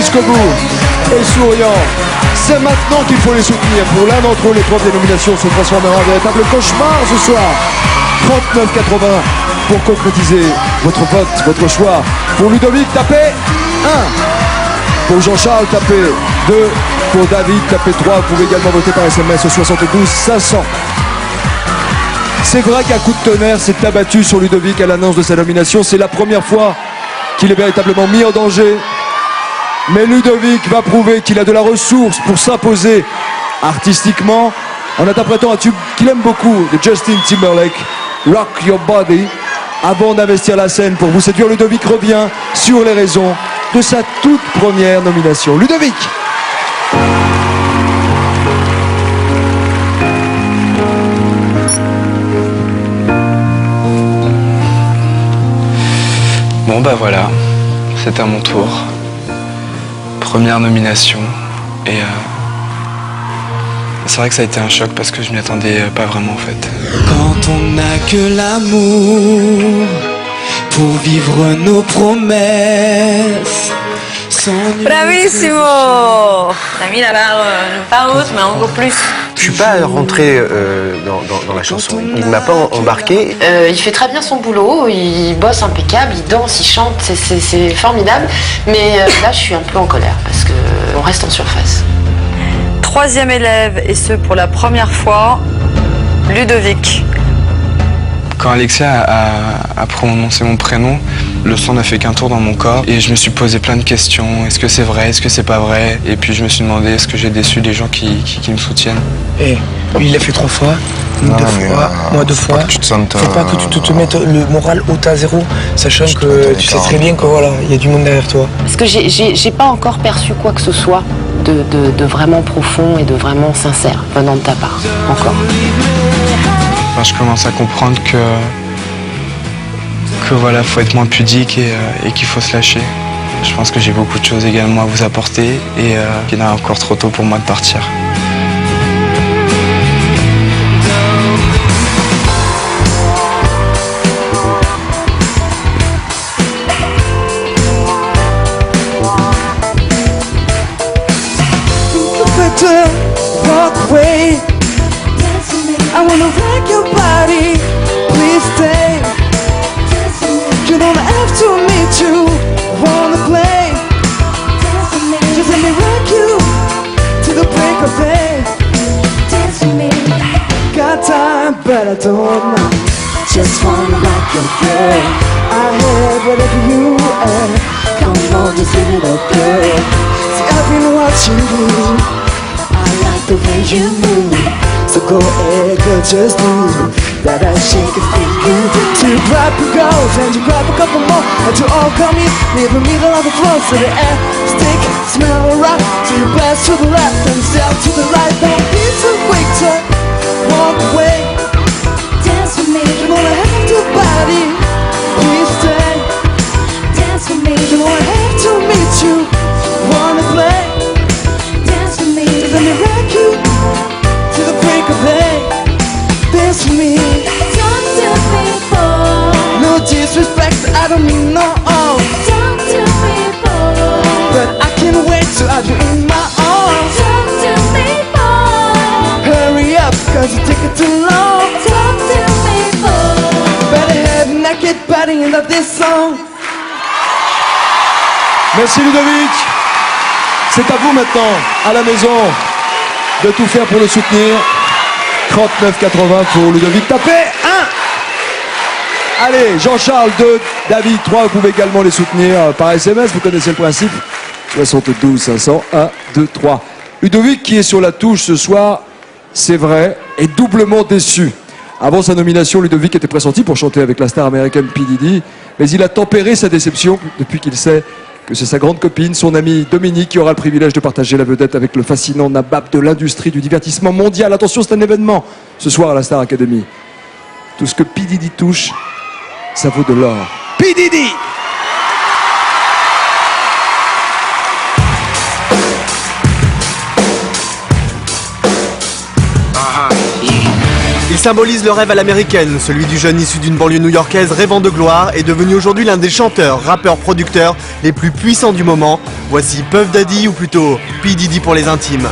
jusqu'au bout et souriant. C'est maintenant qu'il faut les soutenir. Pour l'un d'entre eux, l'épreuve des nominations se transformera en véritable cauchemar ce soir. 39,80 pour concrétiser votre vote, votre choix. Pour Ludovic, tapez 1. Pour Jean-Charles, tapez 2. Pour David, tapez 3. Vous pouvez également voter par SMS au 72 500. C'est vrai qu'un coup de tonnerre s'est abattu sur Ludovic à l'annonce de sa nomination. C'est la première fois qu'il est véritablement mis en danger. Mais Ludovic va prouver qu'il a de la ressource pour s'imposer artistiquement en interprétant un tube qu'il aime beaucoup de Justin Timberlake, Rock Your Body. Avant d'investir la scène pour vous séduire, Ludovic revient sur les raisons de sa toute première nomination. Ludovic! Bon bah voilà, c'est à mon tour. Première nomination et c'est vrai que ça a été un choc parce que je m'y attendais pas vraiment en fait. Quand on n'a que l'amour pour vivre nos promesses. Bravissimo! También pas autre, mais encore plus. Je suis pas rentré dans la chanson. Il ne m'a pas embarqué. Il fait très bien son boulot, il bosse impeccable, il danse, il chante, c'est formidable. Mais là, je suis un peu en colère parce qu'on reste en surface. Troisième élève, et ce pour la première fois, Ludovic. Quand Alexia a prononcé mon prénom, le sang n'a fait qu'un tour dans mon corps et je me suis posé plein de questions. Est-ce que c'est vrai? Est-ce que c'est pas vrai? Et puis je me suis demandé, est-ce que j'ai déçu les gens qui me soutiennent? Lui, il l'a fait 3 fois, nous 2 fois, moi 2 fois. Faut pas que tu te mettes le moral haut à zéro, sachant que tu sais très bien que voilà, il y a du monde derrière toi. Parce que j'ai pas encore perçu quoi que ce soit de vraiment profond et de vraiment sincère venant de ta part, encore. Enfin, je commence à comprendre que voilà, faut être moins pudique et qu'il faut se lâcher. Je pense que j'ai beaucoup de choses également à vous apporter et qu'il est encore trop tôt pour moi de partir. I wanna rock your body, please stay. You don't have to meet you, wanna play. Just let me rock you to the break of day. Dance with me. Got time, but I don't know. Just wanna rock your day. I had whatever you had. Come on, just give it up, girl. See, I've been watching you. I like the way you move. So go ahead, girl, just move. That I shake it for you. To grab your goals and you grab a couple more. And to all come in, near the middle of the floor. So the air, stick, smell a rock. So you pass to the left and step to the right. Don't need to wait to walk away. Dance with me. You don't have to body. Please stay. Dance with me. You don't have to meet you. Wanna play? Dance with me. Just let me rock you. Dance with me. Don't do me for. No disrespect, I don't mean no harm. Don't do me for. But I can't wait to have you in my arms. Don't do me for. Hurry up, cause you take it too long. Don't do me for. Better head naked, body in this song. Merci Ludovic. C'est à vous maintenant, à la maison, de tout faire pour le soutenir. 39,80 pour Ludovic. Tapez 1. Allez, Jean-Charles 2, David 3. Vous pouvez également les soutenir par SMS. Vous connaissez le principe. 72 500 1 2 3. Ludovic qui est sur la touche ce soir, c'est vrai, est doublement déçu. Avant sa nomination, Ludovic était pressenti pour chanter avec la star américaine P. Diddy, mais il a tempéré sa déception depuis qu'il sait que c'est sa grande copine, son ami Dominique, qui aura le privilège de partager la vedette avec le fascinant nabab de l'industrie du divertissement mondial. Attention, c'est un événement ce soir à la Star Academy. Tout ce que P. Diddy touche, ça vaut de l'or. P. Diddy! Il symbolise le rêve à l'américaine, celui du jeune issu d'une banlieue new-yorkaise rêvant de gloire et devenu aujourd'hui l'un des chanteurs, rappeurs, producteurs les plus puissants du moment. Voici Puff Daddy, ou plutôt P. Diddy pour les intimes.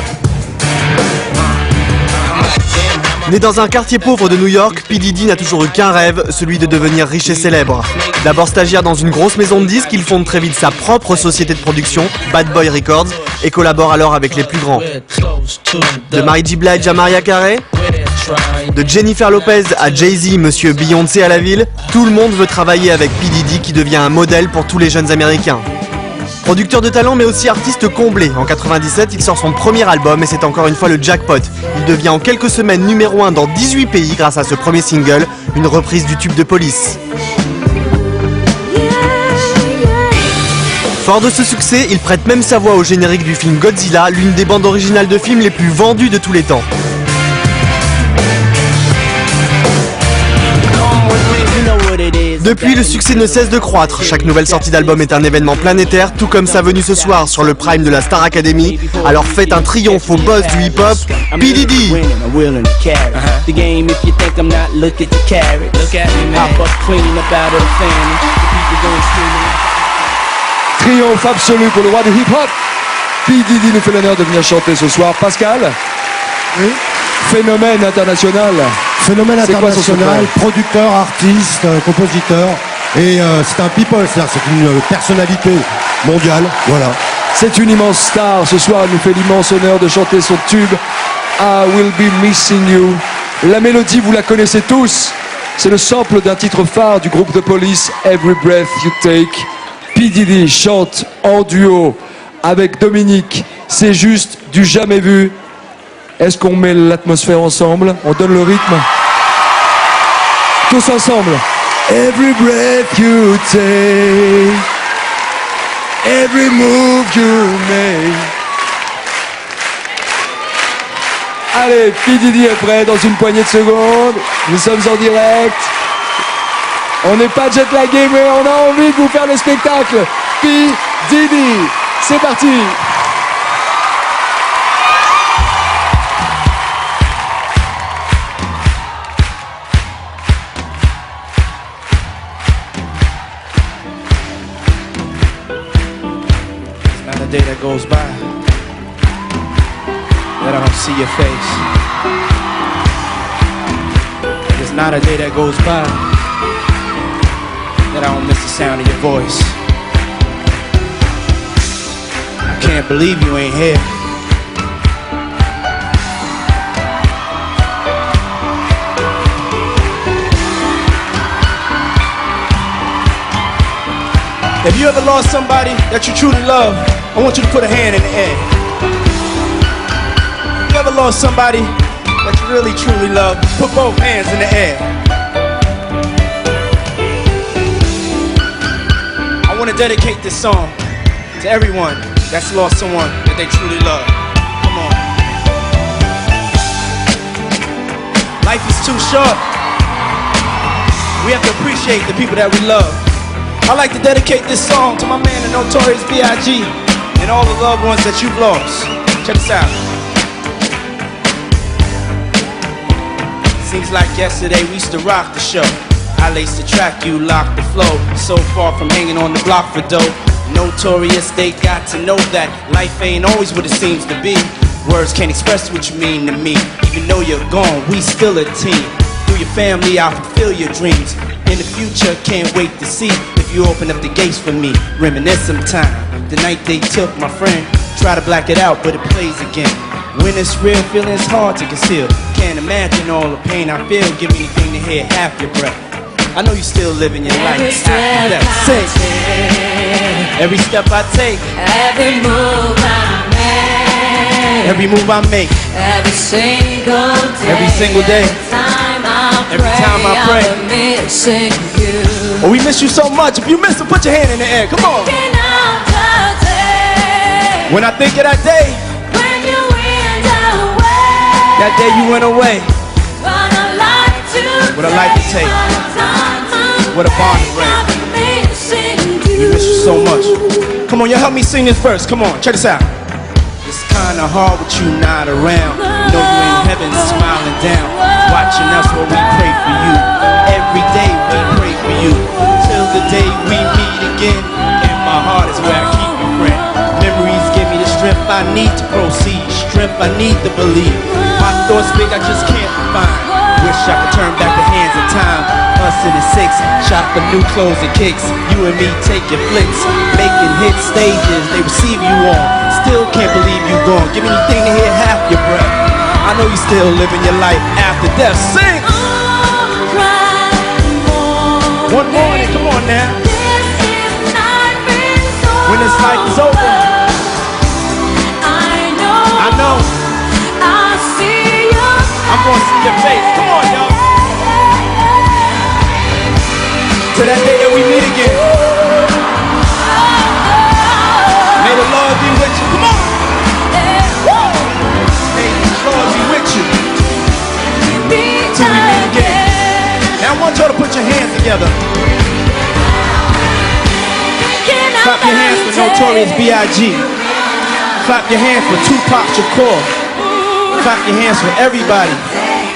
Né dans un quartier pauvre de New York, P. Diddy n'a toujours eu qu'un rêve, celui de devenir riche et célèbre. D'abord stagiaire dans une grosse maison de disques, il fonde très vite sa propre société de production, Bad Boy Records, et collabore alors avec les plus grands. De Mary J. Blige à Mariah Carey, de Jennifer Lopez à Jay-Z, Monsieur Beyoncé à la ville, tout le monde veut travailler avec P. Diddy qui devient un modèle pour tous les jeunes américains. Producteur de talent mais aussi artiste comblé, en 97 il sort son premier album et c'est encore une fois le jackpot. Il devient en quelques semaines numéro 1 dans 18 pays grâce à ce premier single, une reprise du tube de Police. Fort de ce succès, il prête même sa voix au générique du film Godzilla, l'une des bandes originales de films les plus vendues de tous les temps. Depuis, le succès ne cesse de croître. Chaque nouvelle sortie d'album est un événement planétaire, tout comme sa venue ce soir sur le prime de la Star Academy. Alors faites un triomphe au boss du hip-hop, P. Diddy. Triomphe absolu pour le roi du hip-hop. P. Diddy nous fait l'honneur de venir chanter ce soir. Pascal, oui. Phénomène international. Phénomène international, producteur, artiste, compositeur. Et c'est un people, c'est-à-dire c'est une personnalité mondiale. Voilà. C'est une immense star. Ce soir, elle nous fait l'immense honneur de chanter son tube I Will Be Missing You. La mélodie, vous la connaissez tous. C'est le sample d'un titre phare du groupe de Police, Every Breath You Take. P. Diddy chante en duo avec Dominique. C'est juste du jamais vu. Est-ce qu'on met l'atmosphère ensemble? On donne le rythme? Tous ensemble. Every breath you take, every move you make. Allez, P. Diddy est prêt dans une poignée de secondes. Nous sommes en direct. On n'est pas jet-lagué, mais on a envie de vous faire le spectacle. P. Diddy, c'est parti. Day that goes by that I don't see your face. There's not a day that goes by that I don't miss the sound of your voice. I can't believe you ain't here. If you ever lost somebody that you truly love, I want you to put a hand in the air. If you ever lost somebody that you really truly love, put both hands in the air. I want to dedicate this song to everyone that's lost someone that they truly love. Come on. Life is too short. We have to appreciate the people that we love. I'd like to dedicate this song to my man, the Notorious B.I.G. and all the loved ones that you've lost. Check this out. Seems like yesterday we used to rock the show. I laced the track, you locked the flow. So far from hanging on the block for dough. Notorious, they got to know that life ain't always what it seems to be. Words can't express what you mean to me. Even though you're gone, we still a team. Through your family, I'll fulfill your dreams. In the future, can't wait to see if you open up the gates for me. Reminisce sometime. The night they took my friend. Try to black it out, but it plays again. When it's real, feeling's hard to conceal. Can't imagine all the pain I feel. Give me anything to hear half your breath. I know you still living your life after death. Sing. Every step I take. Every move I make. Every move I make. Every single day. Every single day. Every time I pray. Oh, we miss you so much. If you miss it, put your hand in the air. Come on. When I think of that day. When you went away. That day you went away. What a life to take. What a bond to break. We miss you so much. Come on, y'all help me sing this verse. Come on, check this out. It's kinda hard with you not around. Know you ain't heaven smiling down, watching us while we pray for you. Every day we pray for you, till the day we meet again. In my heart is where I keep you, friend. Memories give me the strength I need to proceed, strength I need to believe. My thoughts big, I just can't define. Wish I could turn back the hands of time. Us in the 6, shop for new clothes and kicks. You and me taking flicks, making hit stages they receive you on. Still can't believe you gone. Give anything to hear half your breath. I know you still living your life after death. Sing! One morning, come on now. When this life is over, I know I'm gonna see your face. Come on, y'all. To that day that we meet again. May the Lord be with you. Come on. May the Lord be with you. Till we meet again. Now I want y'all to put your hands together. Clap your hands for Notorious B.I.G. Clap your hands for Tupac Shakur. Clap your hands for everybody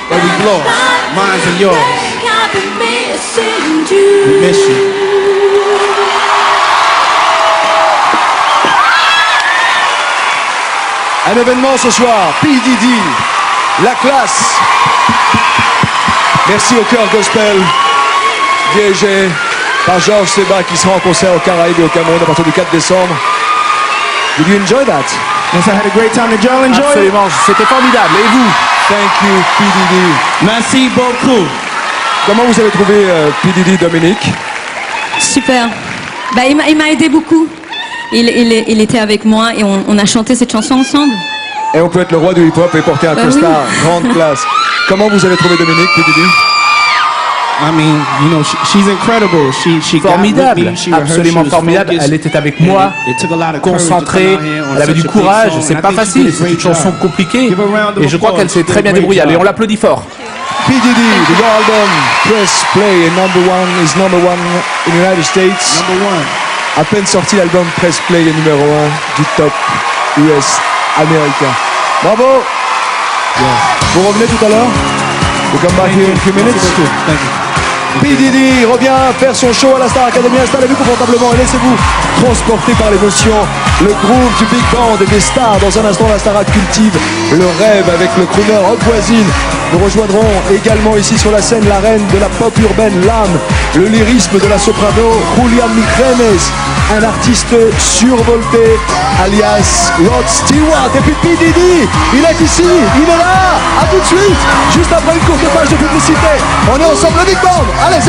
that we've lost. Mine and yours. We miss you. Un événement ce soir, P. Diddy, la classe. Merci au Cœur Gospel, dirigé par Georges Seba, qui sera en concert au Caraïbes et au Cameroun à partir du 4 décembre. Did you enjoy that? Yes, I had a great time. Did y'all enjoy it? Absolument, c'était formidable. Et vous? Thank you, P. Diddy. Merci beaucoup. Comment vous avez trouvé P. Diddy, Dominique? Super. Bah, il m'a aidé beaucoup. Il était avec moi et on a chanté cette chanson ensemble. Et on peut être le roi du hip-hop et porter un costard, oui. grande classe. Comment vous avez trouvé Dominique, P. Diddy? I mean, you know, she's incredible. She formidable, absolument formidable. Elle était avec moi, concentrée, elle avait du courage. C'est pas facile, c'est une chanson compliquée. Et je crois qu'elle s'est très bien débrouillée. Allez, on l'applaudit fort. P. Diddy, the album Press Play is number one in the United States. Number one. À peine sorti, l'album Press Play est numéro 1 du top US américain. Bravo! Yes. Vous revenez tout à l'heure? We'll come back here in a few minutes. Thank you. P. Diddy revient faire son show à la Star Academy. Installez-vous confortablement et laissez-vous transporter par l'émotion. Le groove du Big Band et des stars. Dans un instant, la Starac cultive le rêve avec le crooner Rock Voisine. Nous rejoindrons également ici sur la scène la reine de la pop urbaine, l'âme, le lyrisme de la soprano, Julian Micrenes, un artiste survolté, alias Rod Stewart. Et puis P. Diddy, il est ici, il est là. À tout de suite, juste après une courte page de publicité. On est ensemble, le Big Band. Allez, c'est